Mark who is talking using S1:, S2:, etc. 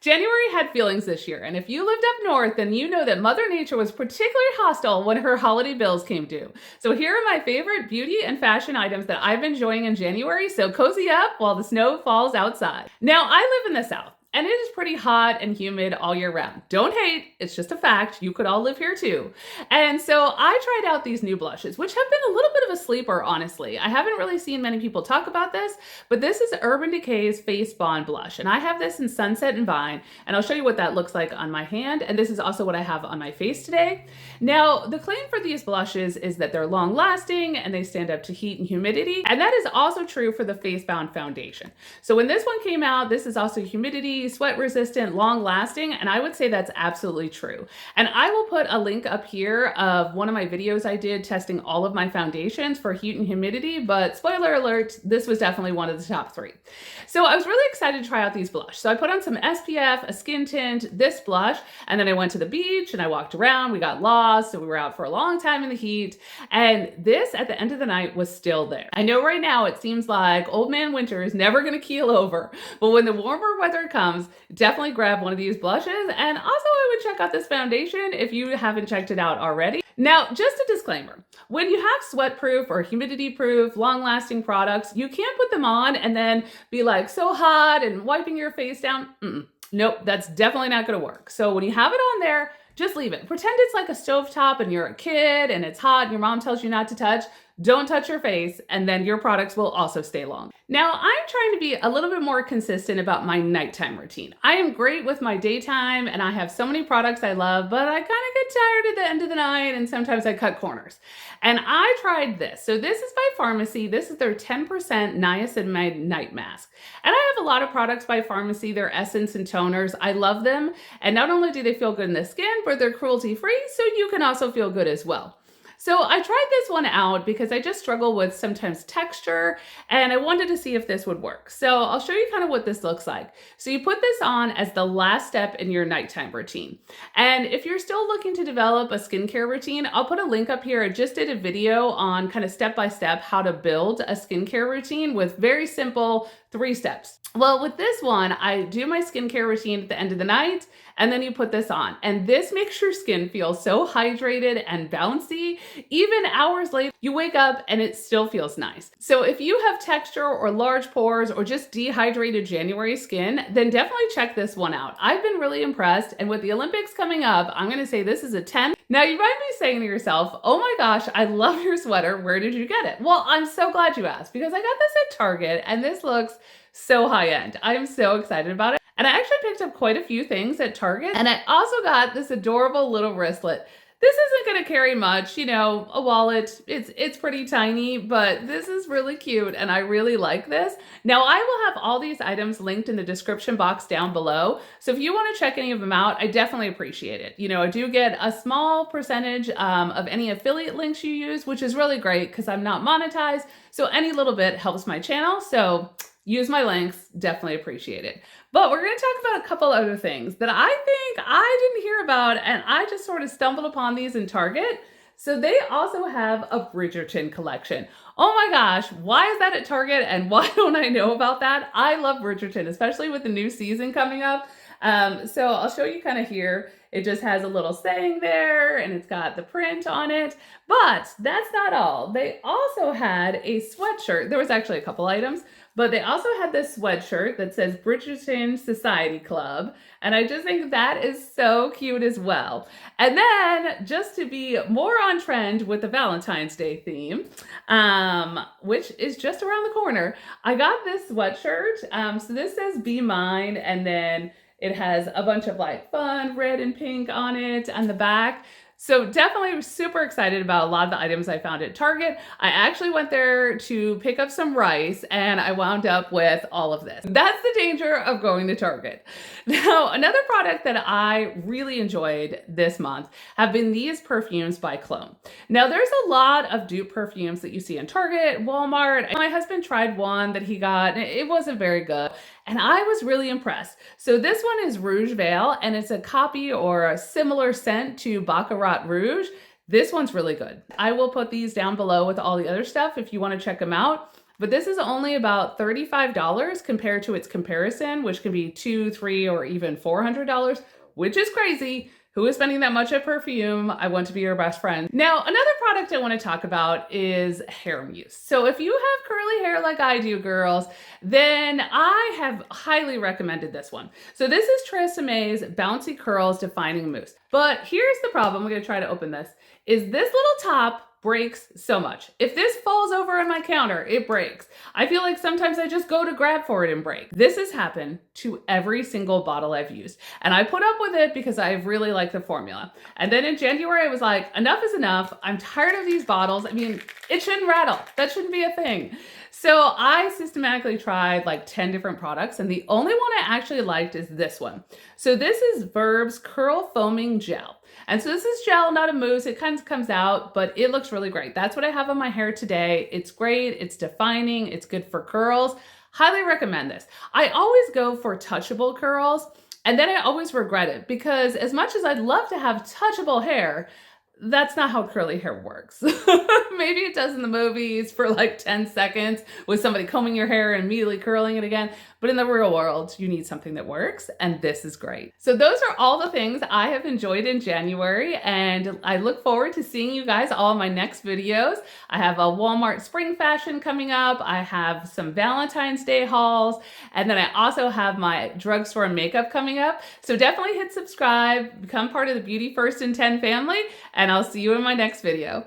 S1: January had feelings this year, and if you lived up north, then you know that Mother Nature was particularly hostile when her holiday bills came due. So here are my favorite beauty and fashion items that I've been enjoying in January, so cozy up while the snow falls outside. Now, I live in the South, and it is pretty hot and humid all year round. Don't hate, it's just a fact. You could all live here too. And so I tried out these new blushes, which have been a little bit of a sleeper, honestly. I haven't really seen many people talk about this, but this is Urban Decay's Face Bond Blush. And I have this in Sunset and Vine, and I'll show you what that looks like on my hand. And this is also what I have on my face today. Now, the claim for these blushes is that they're long lasting and they stand up to heat and humidity. And that is also true for the Face Bound foundation. So when this one came out, this is also humidity, sweat resistant, long lasting, and I would say that's absolutely true. And I will put a link up here of one of my videos I did testing all of my foundations for heat and humidity, but spoiler alert, this was definitely one of the top 3. So I was really excited to try out these blush. So I put on some SPF, a skin tint, this blush, and then I went to the beach and I walked around, we got lost, so we were out for a long time in the heat, and this at the end of the night was still there. I know right now it seems like old man winter is never gonna keel over, but when the warmer weather comes, definitely grab one of these blushes. And also I would check out this foundation if you haven't checked it out already. Now, just a disclaimer, when you have sweat proof or humidity proof, long lasting products, you can't put them on and then be like so hot and wiping your face down. Nope, that's definitely not gonna work. So when you have it on there, just leave it. Pretend it's like a stovetop and you're a kid and it's hot and your mom tells you not to touch. Don't touch your face, and then your products will also stay long. Now, I'm trying to be a little bit more consistent about my nighttime routine. I am great with my daytime, and I have so many products I love, but I kind of get tired at the end of the night, and sometimes I cut corners. And I tried this. So this is by Pharmacy. This is their 10% Niacinamide Night Mask. And I have a lot of products by Pharmacy, their essence and toners. I love them. And not only do they feel good in the skin, but they're cruelty-free, so you can also feel good as well. So I tried this one out because I just struggle with sometimes texture and I wanted to see if this would work. So I'll show you kind of what this looks like. So you put this on as the last step in your nighttime routine. And if you're still looking to develop a skincare routine, I'll put a link up here. I just did a video on kind of step-by-step how to build a skincare routine with very simple 3 steps. Well, with this one, I do my skincare routine at the end of the night, and then you put this on. And this makes your skin feel so hydrated and bouncy. Even hours later, you wake up and it still feels nice. So if you have texture or large pores or just dehydrated January skin, then definitely check this one out. I've been really impressed. And with the Olympics coming up, I'm gonna say this is a 10. Now you might be saying to yourself, oh my gosh, I love your sweater. Where did you get it? Well, I'm so glad you asked because I got this at Target and this looks so high end. I'm so excited about it. And I actually picked up quite a few things at Target. And I also got this adorable little wristlet. This isn't gonna carry much, you know, a wallet, it's pretty tiny, but this is really cute and I really like this. Now I will have all these items linked in the description box down below. So if you wanna check any of them out, I definitely appreciate it. You know, I do get a small percentage of any affiliate links you use, which is really great because I'm not monetized. So any little bit helps my channel. So use my links, definitely appreciate it. But we're gonna talk about a couple other things that I think I didn't hear about and I just sort of stumbled upon these in Target. So they also have a Bridgerton collection. Oh my gosh, why is that at Target and why don't I know about that? I love Bridgerton, especially with the new season coming up. So I'll show you kind of here. It just has a little saying there and it's got the print on it, but that's not all. They also had a sweatshirt. There was actually a couple items, but they also had this sweatshirt that says Bridgerton Society Club. And I just think that is so cute as well. And then just to be more on trend with the Valentine's Day theme, which is just around the corner, I got this sweatshirt. So this says Be Mine, and then it has a bunch of like fun red and pink on it on the back. So definitely super excited about a lot of the items I found at Target. I actually went there to pick up some rice and I wound up with all of this. That's the danger of going to Target. Now, another product that I really enjoyed this month have been these perfumes by Clone. Now, there's a lot of dupe perfumes that you see in Target, Walmart. My husband tried one that he got, and it wasn't very good. And I was really impressed. So this one is Rouge Veil, and it's a copy or a similar scent to Baccarat Rouge. This one's really good. I will put these down below with all the other stuff if you want to check them out. but this is only about $35 compared to its comparison, which can be $200, $300, or even $400, which is crazy. Who is spending that much at Perfume? I want to be your best friend. Now, another product I want to talk about is hair mousse. So if you have curly hair like I do, girls, then I have highly recommended this one. So this is Tresemé's Bouncy Curls Defining Mousse. But here's the problem, I'm gonna try to open this, is this little top breaks so much. If this falls over on my counter, it breaks. I feel like sometimes I just go to grab for it and break. This has happened to every single bottle I've used. And I put up with it because I really like the formula. And then in January, I was like, enough is enough. I'm tired of these bottles. I mean, it shouldn't rattle. That shouldn't be a thing. So I systematically tried like 10 different products, and the only one I actually liked is this one. So this is Verb's Curl Foaming Gel. And so this is gel, not a mousse. It kind of comes out, but it looks really great. That's what I have on my hair today. It's great. It's defining. It's good for curls. Highly recommend this. I always go for touchable curls, and then I always regret it because as much as I'd love to have touchable hair, that's not how curly hair works. Maybe it does in the movies for like 10 seconds with somebody combing your hair and immediately curling it again. But in the real world, you need something that works, and this is great. So those are all the things I have enjoyed in January, and I look forward to seeing you guys all in my next videos. I have a Walmart spring fashion coming up. I have some Valentine's Day hauls, and then I also have my drugstore makeup coming up. So definitely hit subscribe, become part of the Beauty First in 10 family, and I'll see you in my next video.